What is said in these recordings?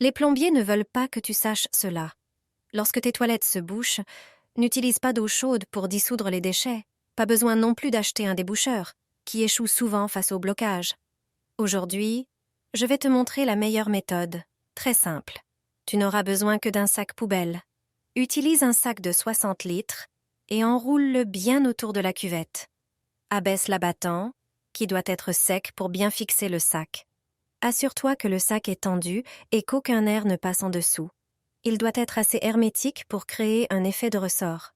Les plombiers ne veulent pas que tu saches cela. Lorsque tes toilettes se bouchent, n'utilise pas d'eau chaude pour dissoudre les déchets. Pas besoin non plus d'acheter un déboucheur, qui échoue souvent face au blocage. Aujourd'hui, je vais te montrer la meilleure méthode, très simple. Tu n'auras besoin que d'un sac poubelle. Utilise un sac de 60 litres et enroule-le bien autour de la cuvette. Abaisse l'abattant, qui doit être sec pour bien fixer le sac. Assure-toi que le sac est tendu et qu'aucun air ne passe en dessous. Il doit être assez hermétique pour créer un effet de ressort.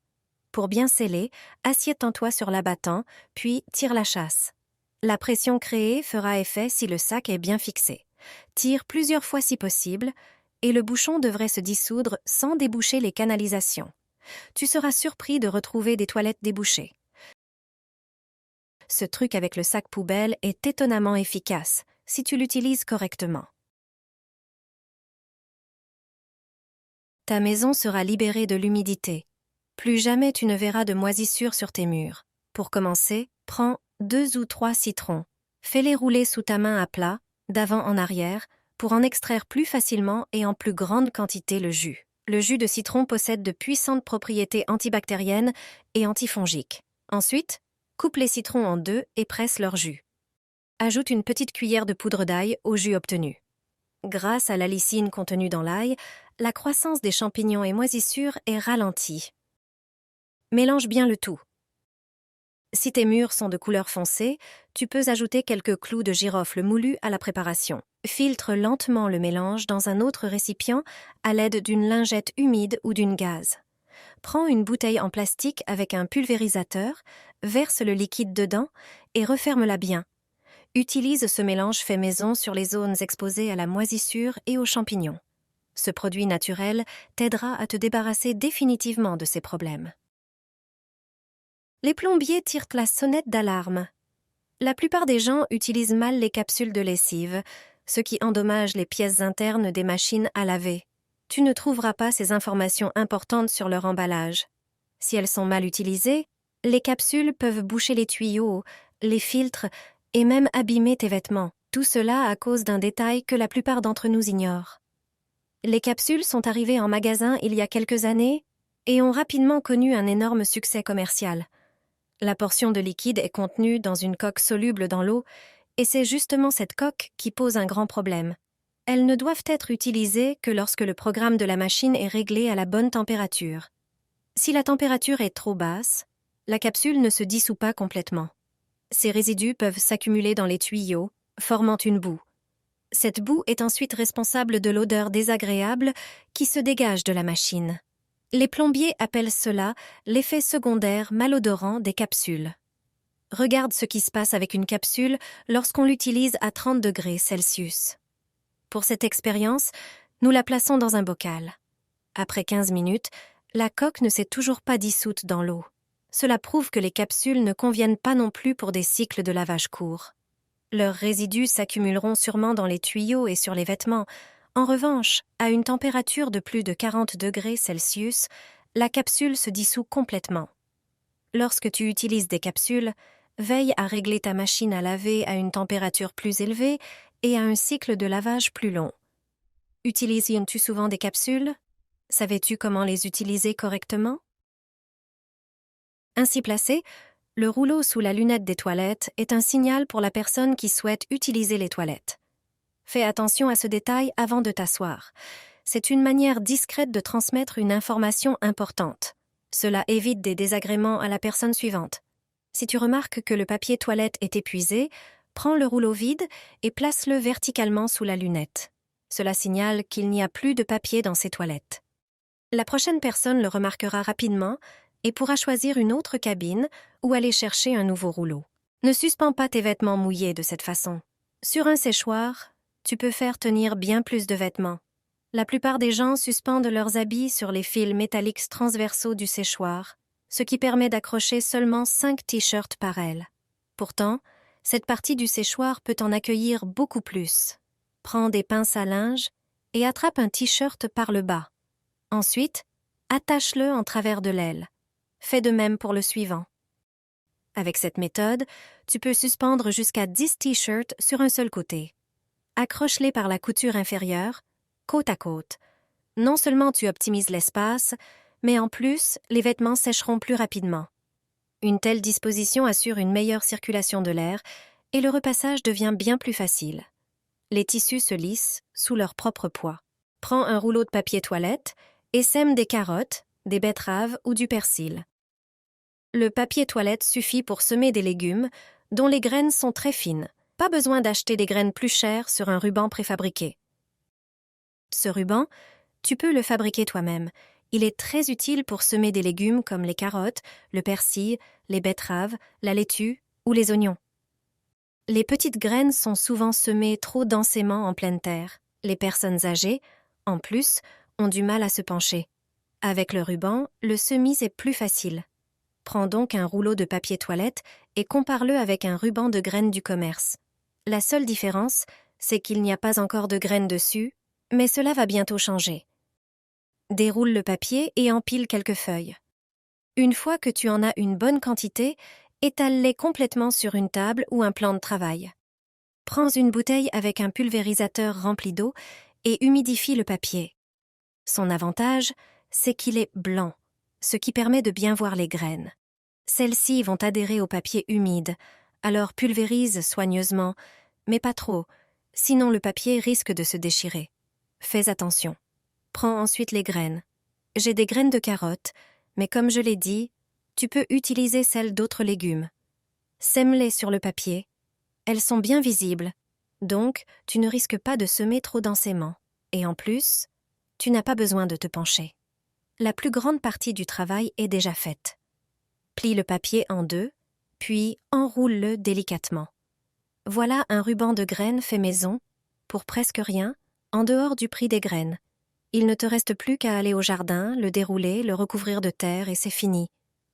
Pour bien sceller, assieds-toi sur l'abattant, puis tire la chasse. La pression créée fera effet si le sac est bien fixé. Tire plusieurs fois si possible, et le bouchon devrait se dissoudre sans déboucher les canalisations. Tu seras surpris de retrouver des toilettes débouchées. Ce truc avec le sac poubelle est étonnamment efficace si tu l'utilises correctement. Ta maison sera libérée de l'humidité. Plus jamais tu ne verras de moisissures sur tes murs. Pour commencer, prends 2 ou 3 citrons. Fais-les rouler sous ta main à plat, d'avant en arrière, pour en extraire plus facilement et en plus grande quantité le jus. Le jus de citron possède de puissantes propriétés antibactériennes et antifongiques. Ensuite, coupe les citrons en deux et presse leur jus. Ajoute une petite cuillère de poudre d'ail au jus obtenu. Grâce à la lysine contenue dans l'ail, la croissance des champignons et moisissures est ralentie. Mélange bien le tout. Si tes murs sont de couleur foncée, tu peux ajouter quelques clous de girofle moulus à la préparation. Filtre lentement le mélange dans un autre récipient à l'aide d'une lingette humide ou d'une gaze. Prends une bouteille en plastique avec un pulvérisateur, verse le liquide dedans et referme-la bien. Utilise ce mélange fait maison sur les zones exposées à la moisissure et aux champignons. Ce produit naturel t'aidera à te débarrasser définitivement de ces problèmes. Les plombiers tirent la sonnette d'alarme. La plupart des gens utilisent mal les capsules de lessive, ce qui endommage les pièces internes des machines à laver. Tu ne trouveras pas ces informations importantes sur leur emballage. Si elles sont mal utilisées, les capsules peuvent boucher les tuyaux, les filtres et même abîmer tes vêtements. Tout cela à cause d'un détail que la plupart d'entre nous ignorent. Les capsules sont arrivées en magasin il y a quelques années et ont rapidement connu un énorme succès commercial. La portion de liquide est contenue dans une coque soluble dans l'eau, et c'est justement cette coque qui pose un grand problème. Elles ne doivent être utilisées que lorsque le programme de la machine est réglé à la bonne température. Si la température est trop basse, la capsule ne se dissout pas complètement. Ces résidus peuvent s'accumuler dans les tuyaux, formant une boue. Cette boue est ensuite responsable de l'odeur désagréable qui se dégage de la machine. Les plombiers appellent cela l'effet secondaire malodorant des capsules. Regarde ce qui se passe avec une capsule lorsqu'on l'utilise à 30 degrés Celsius. Pour cette expérience, nous la plaçons dans un bocal. Après 15 minutes, la coque ne s'est toujours pas dissoute dans l'eau. Cela prouve que les capsules ne conviennent pas non plus pour des cycles de lavage courts. Leurs résidus s'accumuleront sûrement dans les tuyaux et sur les vêtements. En revanche, à une température de plus de 40 degrés Celsius, la capsule se dissout complètement. Lorsque tu utilises des capsules, veille à régler ta machine à laver à une température plus élevée et à un cycle de lavage plus long. Utilises-tu souvent des capsules? Savais-tu comment les utiliser correctement? Ainsi placé, le rouleau sous la lunette des toilettes est un signal pour la personne qui souhaite utiliser les toilettes. Fais attention à ce détail avant de t'asseoir. C'est une manière discrète de transmettre une information importante. Cela évite des désagréments à la personne suivante. Si tu remarques que le papier toilette est épuisé, prends le rouleau vide et place-le verticalement sous la lunette. Cela signale qu'il n'y a plus de papier dans ces toilettes. La prochaine personne le remarquera rapidement et pourra choisir une autre cabine ou aller chercher un nouveau rouleau. Ne suspends pas tes vêtements mouillés de cette façon. Sur un séchoir, tu peux faire tenir bien plus de vêtements. La plupart des gens suspendent leurs habits sur les fils métalliques transversaux du séchoir, ce qui permet d'accrocher seulement 5 t-shirts par aile. Pourtant, cette partie du séchoir peut en accueillir beaucoup plus. Prends des pinces à linge et attrape un t-shirt par le bas. Ensuite, attache-le en travers de l'aile. Fais de même pour le suivant. Avec cette méthode, tu peux suspendre jusqu'à 10 t-shirts sur un seul côté. Accroche-les par la couture inférieure, côte à côte. Non seulement tu optimises l'espace, mais en plus, les vêtements sécheront plus rapidement. Une telle disposition assure une meilleure circulation de l'air et le repassage devient bien plus facile. Les tissus se lissent sous leur propre poids. Prends un rouleau de papier toilette et sème des carottes, des betteraves ou du persil. Le papier toilette suffit pour semer des légumes dont les graines sont très fines. Pas besoin d'acheter des graines plus chères sur un ruban préfabriqué. Ce ruban, tu peux le fabriquer toi-même. Il est très utile pour semer des légumes comme les carottes, le persil, les betteraves, la laitue ou les oignons. Les petites graines sont souvent semées trop densément en pleine terre. Les personnes âgées, en plus, ont du mal à se pencher. Avec le ruban, le semis est plus facile. Prends donc un rouleau de papier toilette et compare-le avec un ruban de graines du commerce. La seule différence, c'est qu'il n'y a pas encore de graines dessus, mais cela va bientôt changer. Déroule le papier et empile quelques feuilles. Une fois que tu en as une bonne quantité, étale-les complètement sur une table ou un plan de travail. Prends une bouteille avec un pulvérisateur rempli d'eau et humidifie le papier. Son avantage, c'est qu'il est blanc, ce qui permet de bien voir les graines. Celles-ci vont adhérer au papier humide, alors pulvérise soigneusement, mais pas trop, sinon le papier risque de se déchirer. Fais attention. Prends ensuite les graines. J'ai des graines de carottes, mais comme je l'ai dit, tu peux utiliser celles d'autres légumes. Sème-les sur le papier. Elles sont bien visibles, donc tu ne risques pas de semer trop densément. Et en plus, tu n'as pas besoin de te pencher. La plus grande partie du travail est déjà faite. Plie le papier en deux, puis enroule-le délicatement. Voilà un ruban de graines fait maison, pour presque rien, en dehors du prix des graines. Il ne te reste plus qu'à aller au jardin, le dérouler, le recouvrir de terre et c'est fini.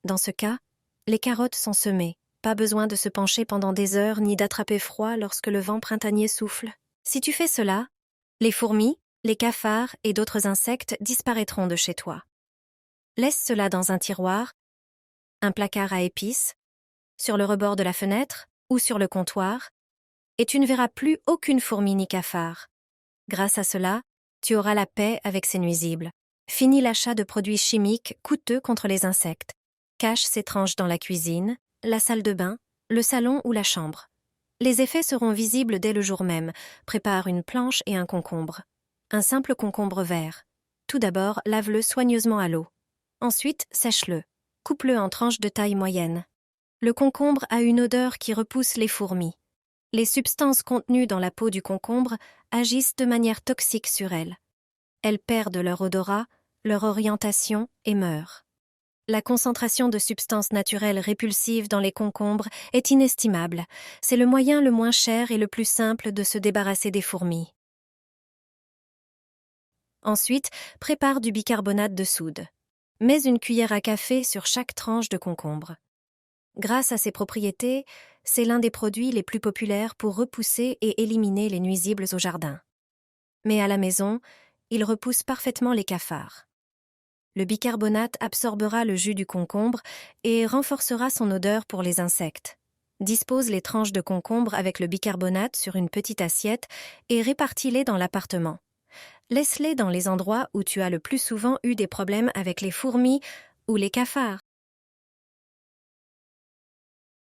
Dans ce cas, les carottes sont semées. Pas besoin de se pencher pendant des heures ni d'attraper froid lorsque le vent printanier souffle. Si tu fais cela, les fourmis, les cafards et d'autres insectes disparaîtront de chez toi. Laisse cela dans un tiroir, un placard à épices, sur le rebord de la fenêtre ou sur le comptoir, et tu ne verras plus aucune fourmi ni cafard. Grâce à cela, tu auras la paix avec ces nuisibles. Finis l'achat de produits chimiques coûteux contre les insectes. Cache ces tranches dans la cuisine, la salle de bain, le salon ou la chambre. Les effets seront visibles dès le jour même. Prépare une planche et un concombre. Un simple concombre vert. Tout d'abord, lave-le soigneusement à l'eau. Ensuite, sèche-le. Coupe-le en tranches de taille moyenne. Le concombre a une odeur qui repousse les fourmis. Les substances contenues dans la peau du concombre agissent de manière toxique sur elles. Elles perdent leur odorat, leur orientation et meurent. La concentration de substances naturelles répulsives dans les concombres est inestimable. C'est le moyen le moins cher et le plus simple de se débarrasser des fourmis. Ensuite, prépare du bicarbonate de soude. Mets une cuillère à café sur chaque tranche de concombre. Grâce à ses propriétés, c'est l'un des produits les plus populaires pour repousser et éliminer les nuisibles au jardin. Mais à la maison, il repousse parfaitement les cafards. Le bicarbonate absorbera le jus du concombre et renforcera son odeur pour les insectes. Dispose les tranches de concombre avec le bicarbonate sur une petite assiette et répartis-les dans l'appartement. Laisse-les dans les endroits où tu as le plus souvent eu des problèmes avec les fourmis ou les cafards.